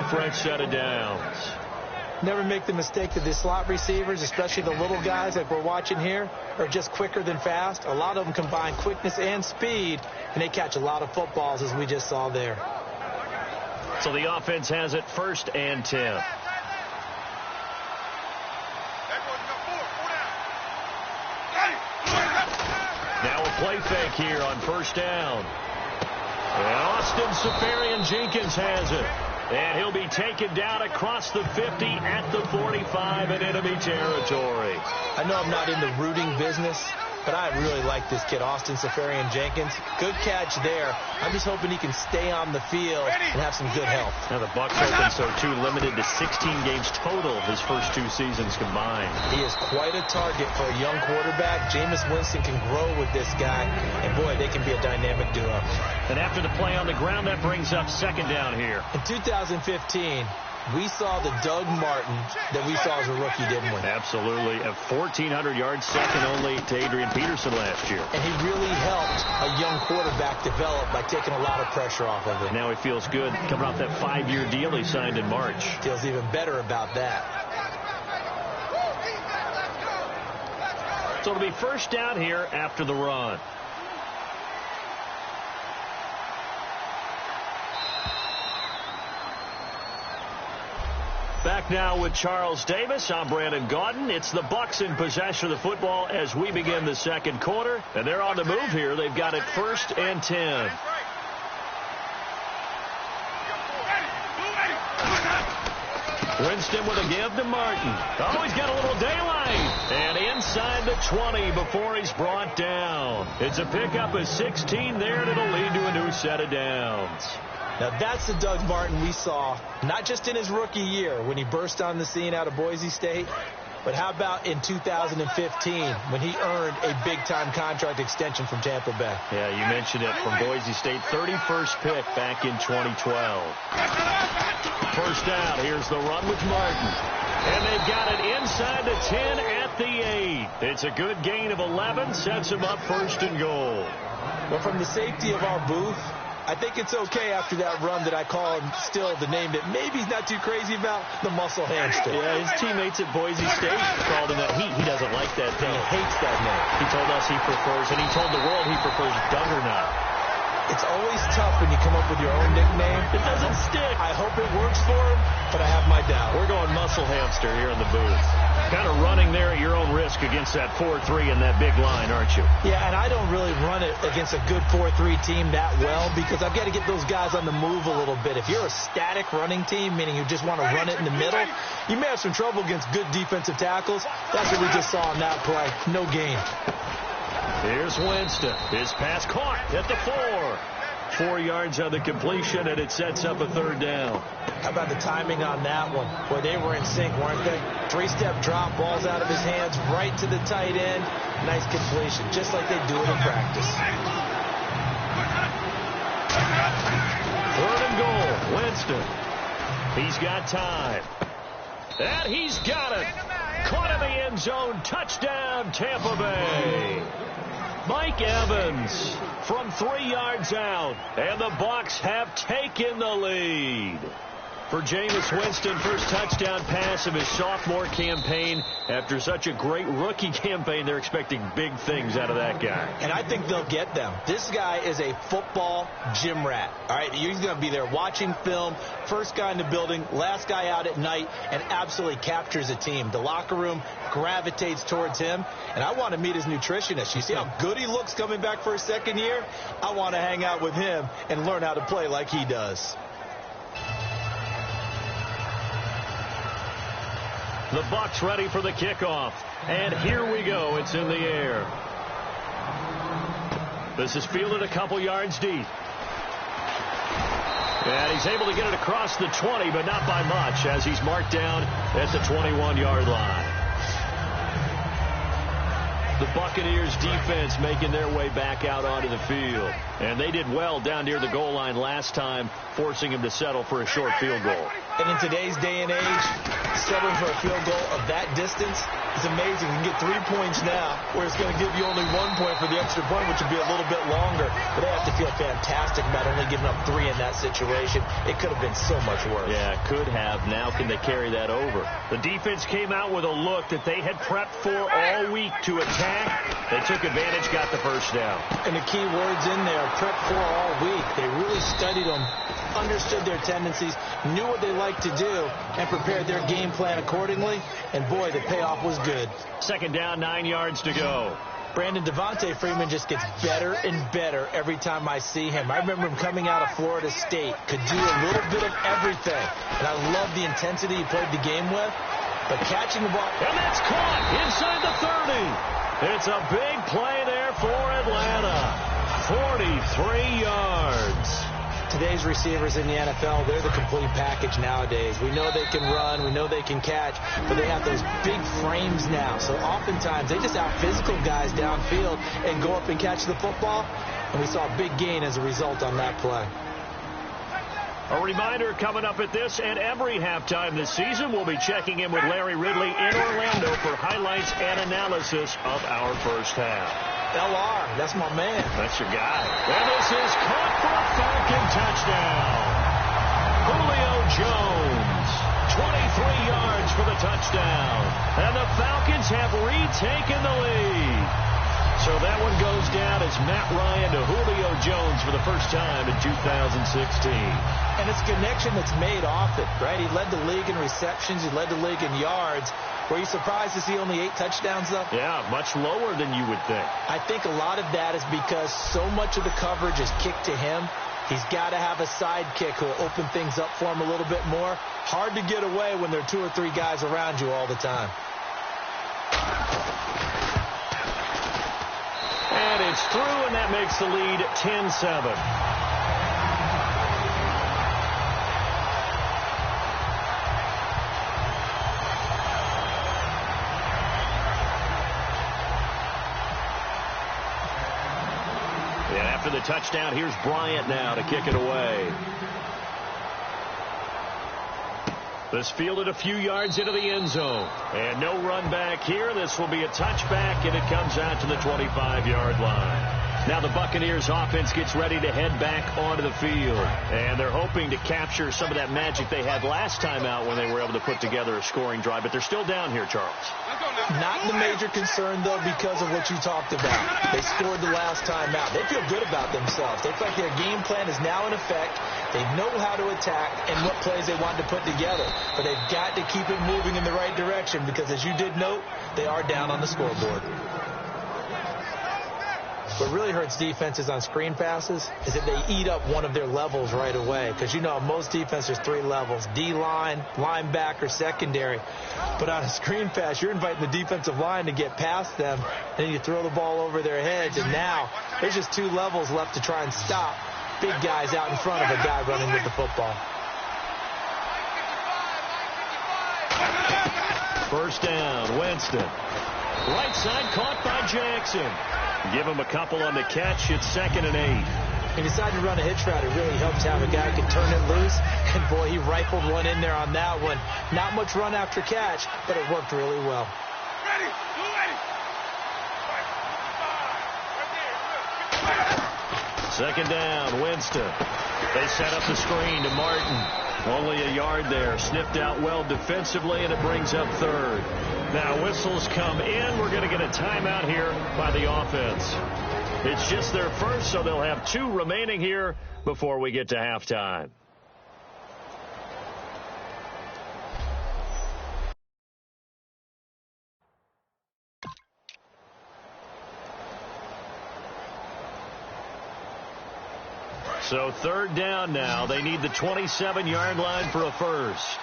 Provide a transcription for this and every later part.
for a set of downs. Never make the mistake that the slot receivers, especially the little guys like we're watching here, are just quicker than fast. A lot of them combine quickness and speed, and they catch a lot of footballs, as we just saw there. So the offense has it 1st and 10. Now a play fake here on 1st down. And Austin Seferian-Jenkins has it. And he'll be taken down across the 50 at the 45 in enemy territory. I know I'm not in the rooting business, but I really like this kid, Austin Seferian-Jenkins. Good catch there. I'm just hoping he can stay on the field and have some good health. Now the Bucs open so too, limited to 16 games total his first 2 seasons combined. He is quite a target for a young quarterback. Jameis Winston can grow with this guy, and boy, they can be a dynamic duo. And after the play on the ground, that brings up 2nd down here. In 2015, we saw the Doug Martin that we saw as a rookie, didn't we? Absolutely. A 1,400 yards, second only to Adrian Peterson last year. And he really helped a young quarterback develop by taking a lot of pressure off of him. Now he feels good coming off that 5-year deal he signed in March. Feels even better about that. So it'll be 1st down here after the run. Back now with Charles Davis. I'm Brandon Gaudin. It's the Bucs in possession of the football as we begin the 2nd quarter. And they're on the move here. They've got it 1st and 10. Winston with a give to Martin. Oh, he's got a little daylight. And inside the 20 before he's brought down. It's a pickup of 16 there, and it'll lead to a new set of downs. Now, that's the Doug Martin we saw, not just in his rookie year when he burst on the scene out of Boise State, but how about in 2015 when he earned a big-time contract extension from Tampa Bay? Yeah, you mentioned it, from Boise State, 31st pick back in 2012. 1st down, here's the run with Martin. And they've got it inside the 10 at the 8. It's a good gain of 11, sets him up 1st and goal. Well, from the safety of our booth, I think it's okay after that run that I call him still the name that maybe he's not too crazy about, the muscle hamster. Yeah, his teammates at Boise State called him that. He doesn't like that thing. He hates that name. He told us he prefers, and he told the world he prefers Juggernaut. It's always tough when you come up with your own nickname. It doesn't stick. I hope it works for him, but I have my doubts. We're going muscle hamster here in the booth. Kind of running there at your own risk against that 4-3 and that big line, aren't you? Yeah, and I don't really run it against a good 4-3 team that well because I've got to get those guys on the move a little bit. If you're a static running team, meaning you just want to run it in the middle, you may have some trouble against good defensive tackles. That's what we just saw in that play. No gain. Here's Winston. His pass caught at the 4. 4 yards on the completion, and it sets up a 3rd down. How about the timing on that one? Boy, they were in sync, weren't they? 3-step drop, balls out of his hands, right to the tight end. Nice completion, just like they do it in practice. 3rd and goal, Winston. He's got time. And he's got it. Caught in the end zone. Touchdown, Tampa Bay. Mike Evans from 3 yards out. And the Bucs have taken the lead. For Jameis Winston, first touchdown pass of his sophomore campaign. After such a great rookie campaign, they're expecting big things out of that guy. And I think they'll get them. This guy is a football gym rat. All right, he's going to be there watching film, first guy in the building, last guy out at night, and absolutely captures a team. The locker room gravitates towards him, and I want to meet his nutritionist. You see how good he looks coming back for his 2nd year? I want to hang out with him and learn how to play like he does. The Bucs ready for the kickoff. And here we go. It's in the air. This is fielded a couple yards deep. And he's able to get it across the 20, but not by much, as he's marked down at the 21-yard line. The Buccaneers defense making their way back out onto the field. And they did well down near the goal line last time, forcing him to settle for a short field goal. And in today's day and age, settling for a field goal of that distance is amazing. You can get 3 points now, where it's going to give you only 1 point for the extra point, which would be a little bit longer. But they have to feel fantastic about only giving up 3 in that situation. It could have been so much worse. Yeah, could have. Now can they carry that over? The defense came out with a look that they had prepped for all week to attack. They took advantage, got the first down. And the key words in there, prepped for all week. They really studied them, understood their tendencies, knew what they liked to do, and prepared their game plan accordingly. And boy, the payoff was good. Second down, 9 yards to go. Brandon, Devontae Freeman just gets better and better every time I see him. I remember him coming out of Florida State, could do a little bit of everything. And I love the intensity he played the game with. But catching the ball... And that's caught inside the 30. It's a big play there for Atlanta. 43 yards. Today's receivers in the NFL, they're the complete package nowadays. We know they can run, we know they can catch, but they have those big frames now. So oftentimes they just out-physical guys downfield and go up and catch the football. And we saw a big gain as a result on that play. A reminder coming up at this and every halftime this season, we'll be checking in with Larry Ridley in Orlando for highlights and analysis of our first half. LR, that's my man. That's your guy. And this is caught for a Falcon touchdown. Julio Jones, 23 yards for the touchdown. And the Falcons have retaken the lead. So that one goes down as Matt Ryan to Julio Jones for the first time in 2016. And it's a connection that's made often, right? He led the league in receptions. He led the league in yards. Were you surprised to see only 8 touchdowns, though? Yeah, much lower than you would think. I think a lot of that is because so much of the coverage is kicked to him. He's got to have a sidekick who will open things up for him a little bit more. Hard to get away when there are 2 or 3 guys around you all the time. And it's through, and that makes the lead 10-7. After the touchdown, here's Bryant now to kick it away. This fielded a few yards into the end zone. And no run back here. This will be a touchback, and it comes out to the 25-yard line. Now the Buccaneers offense gets ready to head back onto the field. And they're hoping to capture some of that magic they had last time out when they were able to put together a scoring drive. But they're still down here, Charles. Not the major concern, though, because of what you talked about. They scored the last time out. They feel good about themselves. They feel like their game plan is now in effect. They know how to attack and what plays they want to put together. But they've got to keep it moving in the right direction because, as you did note, they are down on the scoreboard. What really hurts defenses on screen passes is that they eat up one of their levels right away. Because you know, most defenses, there's 3 levels: D-line, linebacker, secondary. But on a screen pass, you're inviting the defensive line to get past them, and then you throw the ball over their heads. And now there's just 2 levels left to try and stop big guys out in front of a guy running with the football. First down, Winston. Right side caught by Jackson. Give him a couple on the catch. It's 2nd and 8. He decided to run a hitch route. It really helps to have a guy who can turn it loose. And, boy, he rifled one in there on that one. Not much run after catch, but it worked really well. Second down, Winston. They set up the screen to Martin. Only a yard there. Sniffed out well defensively, and it brings up 3rd. Now whistles come in. We're going to get a timeout here by the offense. It's just their first, so they'll have 2 remaining here before we get to halftime. So 3rd down now. They need the 27-yard line for a first.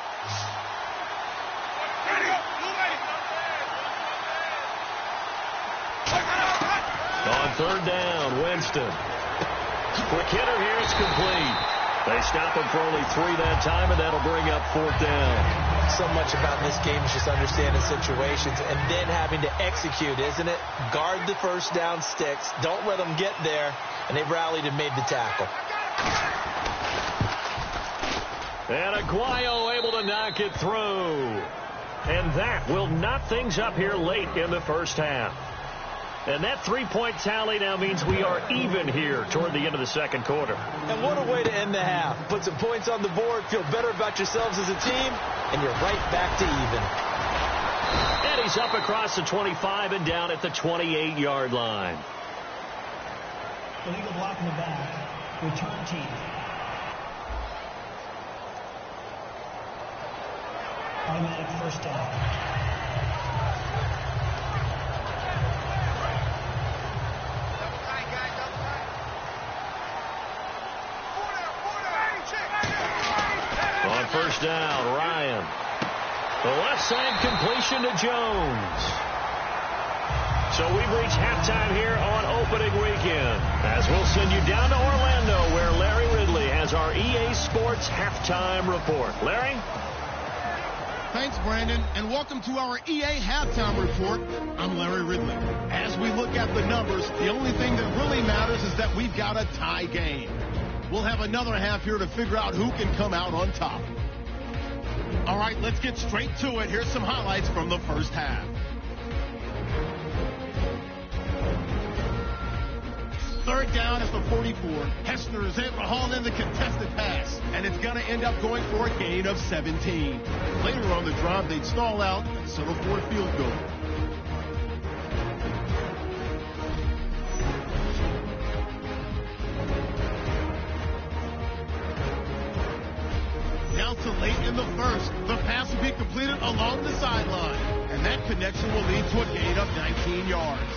On 3rd down, Winston. Quick hitter here, it's complete. They stop him for only 3 that time, and that'll bring up 4th down. So much about this game is just understanding situations and then having to execute, isn't it? Guard the first down sticks. Don't let them get there. And they've rallied and made the tackle. And Aguayo able to knock it through. And that will knot things up here late in the first half. And that three-point tally now means we are even here toward the end of the second quarter. And what a way to end the half. Put some points on the board, feel better about yourselves as a team, and you're right back to even. And he's up across the 25 and down at the 28-yard line. Illegal block in the back. Return team. Automatic first down. On first down, Ryan. The left side completion to Jones. So we've reached halftime here on opening weekend, as we'll send you down to Orlando, where Larry Ridley has our EA Sports halftime report. Larry? Thanks, Brandon, and welcome to our EA halftime report. I'm Larry Ridley. As we look at the numbers, the only thing that really matters is that we've got a tie game. We'll have another half here to figure out who can come out on top. All right, let's get straight to it. Here's some highlights from the first half. Third down at the 44. Hester is able to haul in the contested pass, and it's going to end up going for a gain of 17. Later on the drive, they'd stall out and settle for a field goal. Down to late in the first, the pass will be completed along the sideline, and that connection will lead to a gain of 19 yards.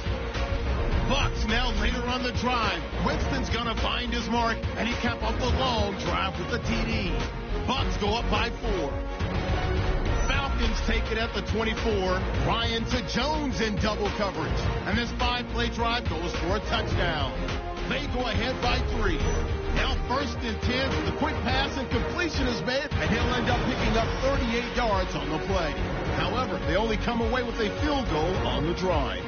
Bucks now later on the drive. Winston's going to find his mark, and he cap up the long drive with the TD. Bucks go up by 4. Falcons take it at the 24. Ryan to Jones in double coverage. And this 5-play drive goes for a touchdown. They go ahead by 3. Now first and 10. The quick pass and completion is made, and he'll end up picking up 38 yards on the play. However, they only come away with a field goal on the drive.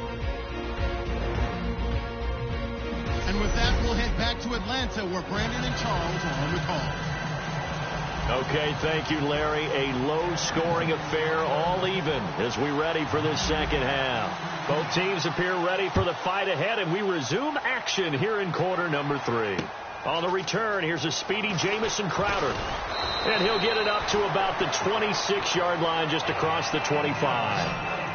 And with that, we'll head back to Atlanta, where Brandon and Charles are on the call. Okay, thank you, Larry. A low-scoring affair, all even, as we ready for this second half. Both teams appear ready for the fight ahead, and we resume action here in quarter number 3. On the return, here's a speedy Jamison Crowder. And he'll get it up to about the 26-yard line, just across the 25.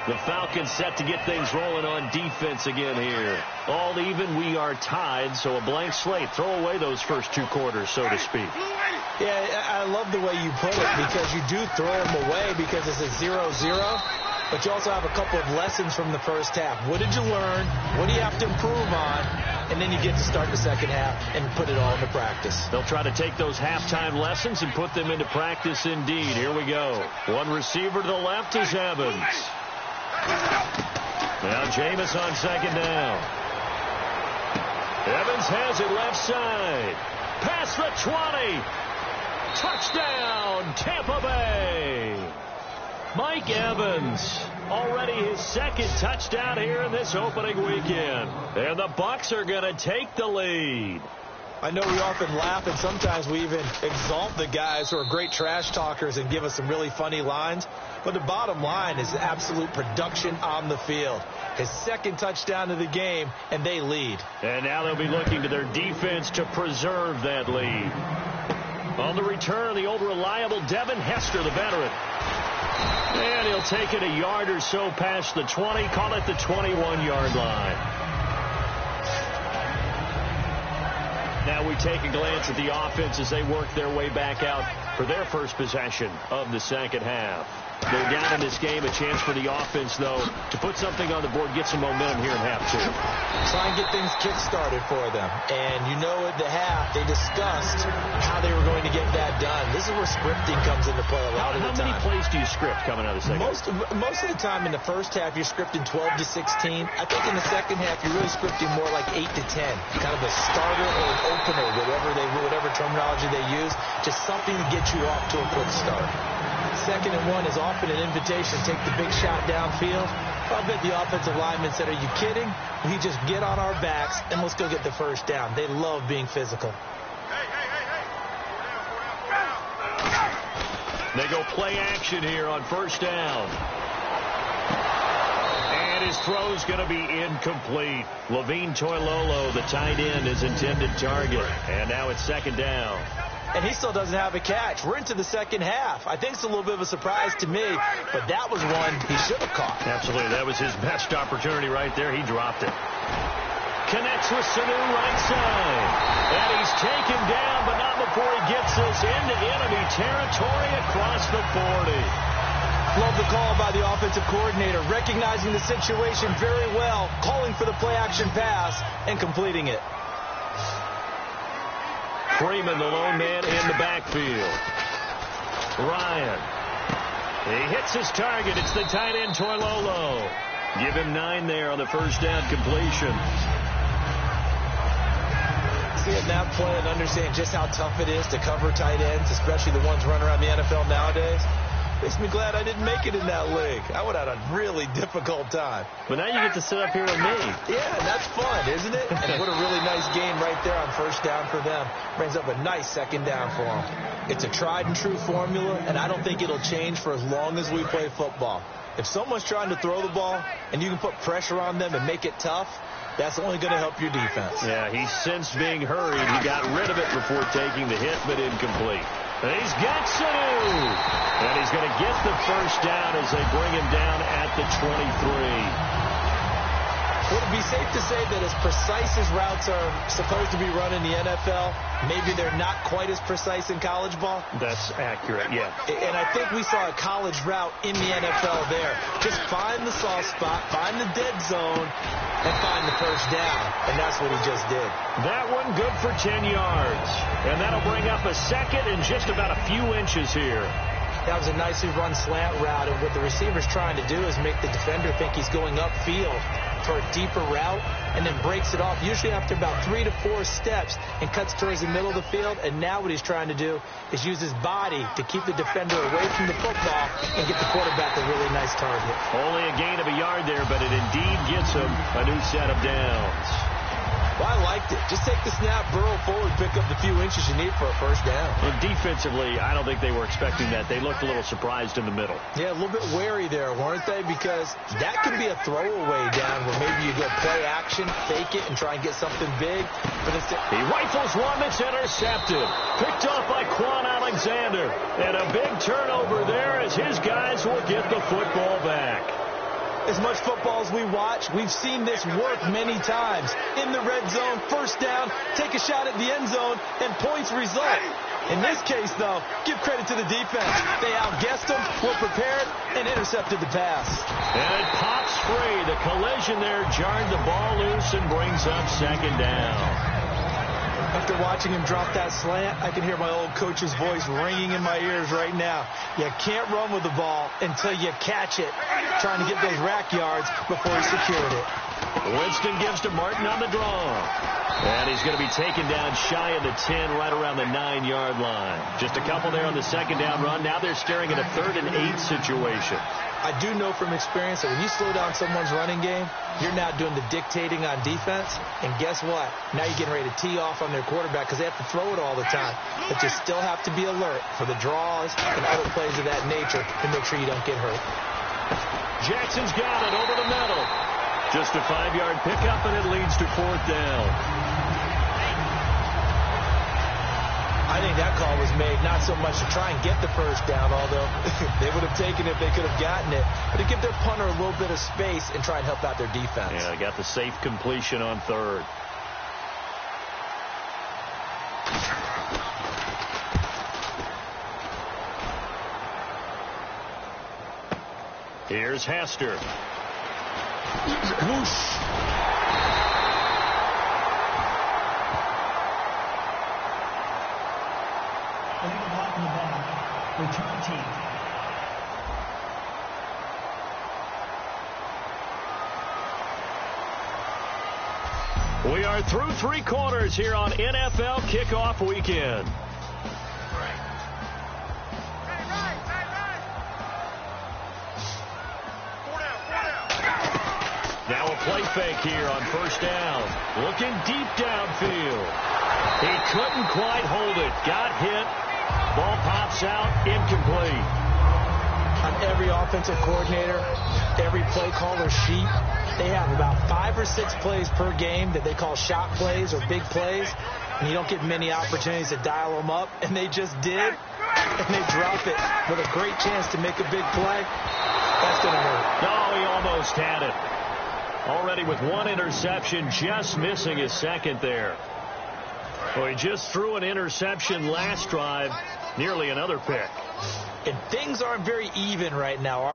The Falcons set to get things rolling on defense again here. All even, we are tied, so a blank slate. Throw away those first 2 quarters, so to speak. Yeah, I love the way you put it, because you do throw them away because it's a 0-0. But you also have a couple of lessons from the first half. What did you learn? What do you have to improve on? And then you get to start the second half and put it all into practice. They'll try to take those halftime lessons and put them into practice indeed. Here we go. One receiver to the left is Evans. Now Jameis on second down. Evans has it left side. Past the 20. Touchdown, Tampa Bay. Mike Evans, already his second touchdown here in this opening weekend. And the Bucs are going to take the lead. I know we often laugh, and sometimes we even exalt the guys who are great trash talkers and give us some really funny lines. But the bottom line is absolute production on the field. His second touchdown of the game, and they lead. And now they'll be looking to their defense to preserve that lead. On the return, the old reliable Devin Hester, the veteran. And he'll take it a yard or so past the 20, call it the 21-yard line. Now we take a glance at the offense as they work their way back out for their first possession of the second half. They're down in this game. A chance for the offense, though, to put something on the board, get some momentum here in half 2. Try and get things kick-started for them. And you know at the half, they discussed how they were going to get that done. This is where scripting comes into play a lot of the time. How many plays do you script coming out of the second half? Most of the time in the first half, you're scripting 12 to 16. I think in the second half, you're really scripting more like 8 to 10. Kind of a starter or an opener, whatever terminology they use. Just something to get you off to a quick start. Second and 1 is often an invitation to take the big shot downfield. I bet the offensive linemen said, are you kidding? We just get on our backs and let's go get the first down. They love being physical. They go play action here on first down. And his throw's going to be incomplete. Levine Toilolo, the tight end, is intended target. And now it's second down. And he still doesn't have a catch. We're into the second half. I think it's a little bit of a surprise to me, but that was one he should have caught. Absolutely. That was his best opportunity right there. He dropped it. Connects with Sanu right side. And he's taken down, but not before he gets this into enemy territory across the 40. Love the call by the offensive coordinator, recognizing the situation very well, calling for the play-action pass, and completing it. Freeman, the lone man in the backfield. Ryan. He hits his target. It's the tight end, Toilolo. Give him 9 there on the first down completion. Seeing that play and understand just how tough it is to cover tight ends, especially the ones running around the NFL nowadays, makes me glad I didn't make it in that league. I would have had a really difficult time. But now you get to sit up here with me. Yeah, that's fun, isn't it? And what a really nice game right there on first down for them. Brings up a nice second down for them. It's a tried and true formula, and I don't think it'll change for as long as we play football. If someone's trying to throw the ball and you can put pressure on them and make it tough, that's only going to help your defense. Yeah, he sensed being hurried. He got rid of it before taking the hit, but incomplete. And he's got Sanu. And he's going to get the first down as they bring him down at the 23. Would it be safe to say that as precise as routes are supposed to be run in the NFL, maybe they're not quite as precise in college ball? That's accurate, yeah. And I think we saw a college route in the NFL there. Just find the soft spot, find the dead zone, and find the first down. And that's what he just did. That one good for 10 yards. And that'll bring up a second and just about a few inches here. That was a nicely run slant route, and what the receiver's trying to do is make the defender think he's going upfield for a deeper route, and then breaks it off, usually after about 3 to 4 steps, and cuts towards the middle of the field. And now what he's trying to do is use his body to keep the defender away from the football and get the quarterback a really nice target. Only a gain of a yard there, but it indeed gets him a new set of downs. Well, I liked it. Just take the snap, burrow forward, pick up the few inches you need for a first down. And defensively, I don't think they were expecting that. They looked a little surprised in the middle. Yeah, a little bit wary there, weren't they? Because that could be a throwaway down where maybe you go play action, fake it, and try and get something big. But instead, he rifles one that's intercepted. Picked off by Quan Alexander. And a big turnover there as his guys will get the football back. As much football as we watch, we've seen this work many times. In the red zone, first down, take a shot at the end zone, and points result. In this case, though, give credit to the defense. They outguessed them, were prepared, and intercepted the pass. And it pops free. The collision there jarred the ball loose and brings up second down. After watching him drop that slant, I can hear my old coach's voice ringing in my ears right now. You can't run with the ball until you catch it. Trying to get those rack yards before he secured it. Winston gives to Martin on the draw. And he's going to be taken down shy of the 10, right around the 9-yard line. Just a couple there on the second down run. Now they're staring at a 3rd and 8 situation. I do know from experience that when you slow down someone's running game, you're now doing the dictating on defense. And guess what? Now you're getting ready to tee off on their quarterback because they have to throw it all the time. But you still have to be alert for the draws and other plays of that nature to make sure you don't get hurt. Jackson's got it over the middle. Just a 5-yard pickup, and it leads to 4th down. I think that call was made not so much to try and get the first down, although they would have taken it if they could have gotten it, but to give their punter a little bit of space and try and help out their defense. Yeah, they got the safe completion on 3rd. Here's Hester. Whoosh. Block in the back. Return team. We are through 3 quarters here on NFL Kickoff Weekend. Now a play fake here on first down. Looking deep downfield. He couldn't quite hold it. Got hit. Ball pops Pops out, incomplete. On every offensive coordinator, every play caller sheet, they have about 5 or 6 plays per game that they call shot plays or big plays, and you don't get many opportunities to dial them up, and they just did, and they drop it with a great chance to make a big play. That's going to hurt. Oh, he almost had it. Already with 1 interception, just missing his second there. Well, he just threw an interception last drive, nearly another pick. And things aren't very even right now.